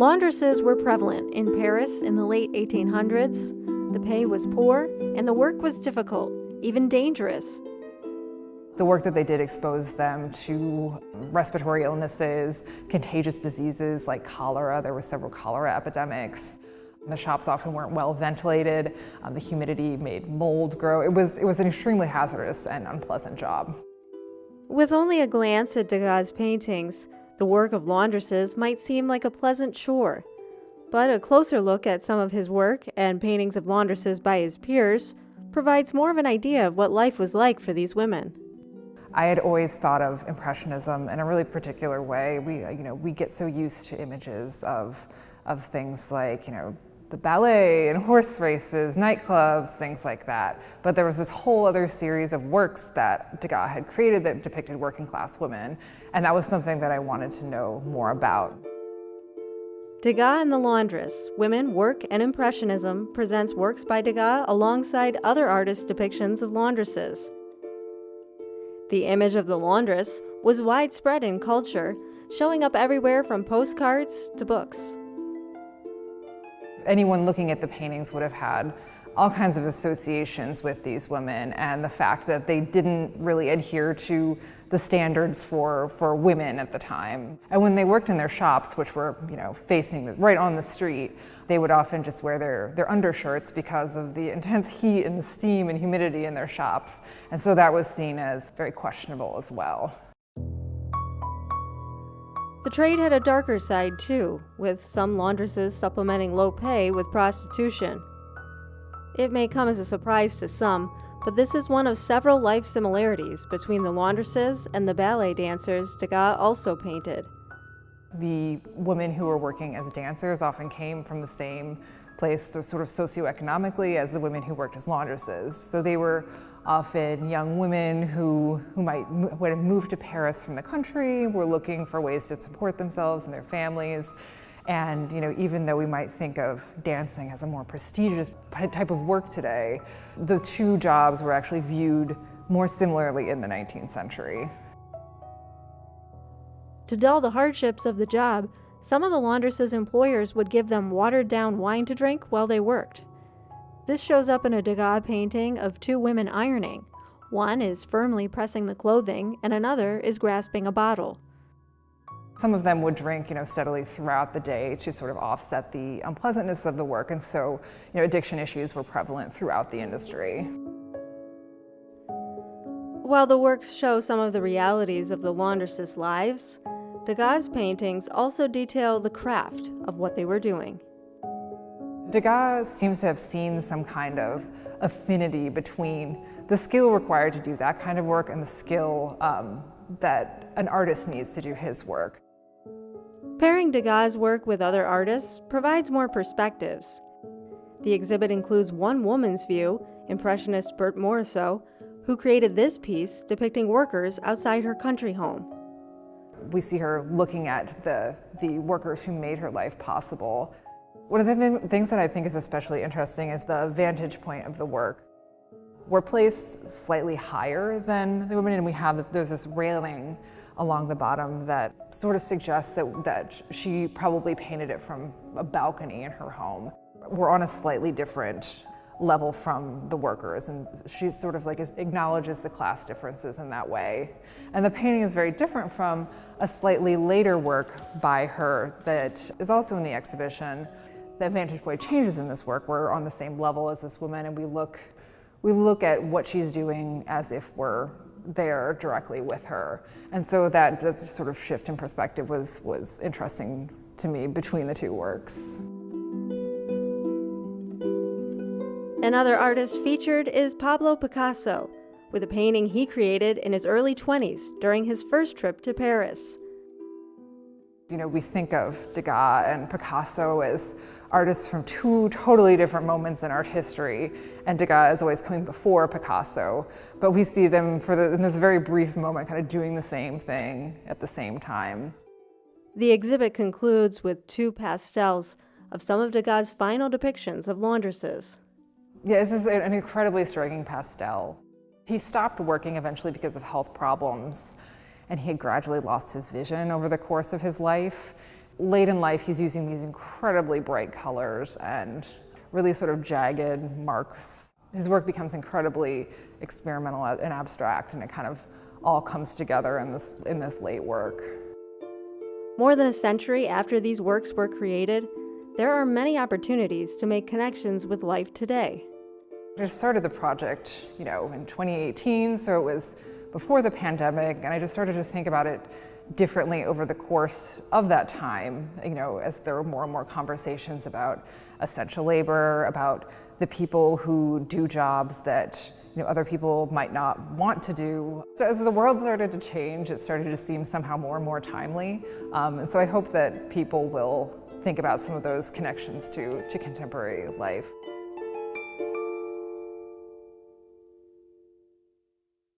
Laundresses were prevalent in Paris in the late 1800s. The pay was poor, and the work was difficult, even dangerous. The work that they did exposed them to respiratory illnesses, contagious diseases like cholera. There were several cholera epidemics. The shops often weren't well ventilated. The humidity made mold grow. It was an extremely hazardous and unpleasant job. With only a glance at Degas' paintings, the work of laundresses might seem like a pleasant chore. But a closer look at some of his work and paintings of laundresses by his peers provides more of an idea of what life was like for these women. I had always thought of Impressionism in a really particular way. We get so used to images of things like, the ballet and horse races, nightclubs, things like that. But there was this whole other series of works that Degas had created that depicted working class women, and that was something that I wanted to know more about. Degas and the Laundress, Women, Work, and Impressionism presents works by Degas alongside other artists' depictions of laundresses. The image of the laundress was widespread in culture, showing up everywhere from postcards to books. Anyone looking at the paintings would have had all kinds of associations with these women, and the fact that they didn't really adhere to the standards for women at the time. And when they worked in their shops, which were facing right on the street, they would often just wear their undershirts because of the intense heat and the steam and humidity in their shops. And so that was seen as very questionable as well. The trade had a darker side too, with some laundresses supplementing low pay with prostitution. It may come as a surprise to some, but this is one of several life similarities between the laundresses and the ballet dancers Degas also painted. The women who were working as dancers often came from the same place, sort of socioeconomically, as the women who worked as laundresses. So they were often young women who would have moved to Paris from the country, were looking for ways to support themselves and their families. And even though we might think of dancing as a more prestigious type of work today, the two jobs were actually viewed more similarly in the 19th century. To dull the hardships of the job, some of the laundresses' employers would give them watered-down wine to drink while they worked. This shows up in a Degas painting of two women ironing. One is firmly pressing the clothing, and another is grasping a bottle. Some of them would drink, steadily throughout the day to sort of offset the unpleasantness of the work, and so, addiction issues were prevalent throughout the industry. While the works show some of the realities of the laundresses' lives, Degas' paintings also detail the craft of what they were doing. Degas seems to have seen some kind of affinity between the skill required to do that kind of work and the skill that an artist needs to do his work. Pairing Degas' work with other artists provides more perspectives. The exhibit includes one woman's view, Impressionist Berthe Morisot, who created this piece depicting workers outside her country home. We see her looking at the workers who made her life possible. One of the things that I think is especially interesting is the vantage point of the work. We're placed slightly higher than the women, and there's this railing along the bottom that sort of suggests that she probably painted it from a balcony in her home. We're on a slightly different level from the workers, and she sort of acknowledges the class differences in that way. And the painting is very different from a slightly later work by her that is also in the exhibition. The vantage point changes in this work. We're on the same level as this woman, and we look at what she's doing as if we're there directly with her. And so that sort of shift in perspective was interesting to me between the two works. Another artist featured is Pablo Picasso, with a painting he created in his early 20s during his first trip to Paris. We think of Degas and Picasso as artists from two totally different moments in art history, and Degas is always coming before Picasso, but we see them in this very brief moment kind of doing the same thing at the same time. The exhibit concludes with two pastels of some of Degas' final depictions of laundresses. Yeah, this is an incredibly striking pastel. He stopped working eventually because of health problems, and he had gradually lost his vision over the course of his life. late in life, he's using these incredibly bright colors and really sort of jagged marks. His work becomes incredibly experimental and abstract, and it kind of all comes together in this late work. More than a century after these works were created, there are many opportunities to make connections with life today. I started the project, in 2018, so it was before the pandemic, and I just started to think about it differently over the course of that time, as there were more and more conversations about essential labor, about the people who do jobs that other people might not want to do. So as the world started to change, it started to seem somehow more and more timely. And so I hope that people will think about some of those connections to contemporary life.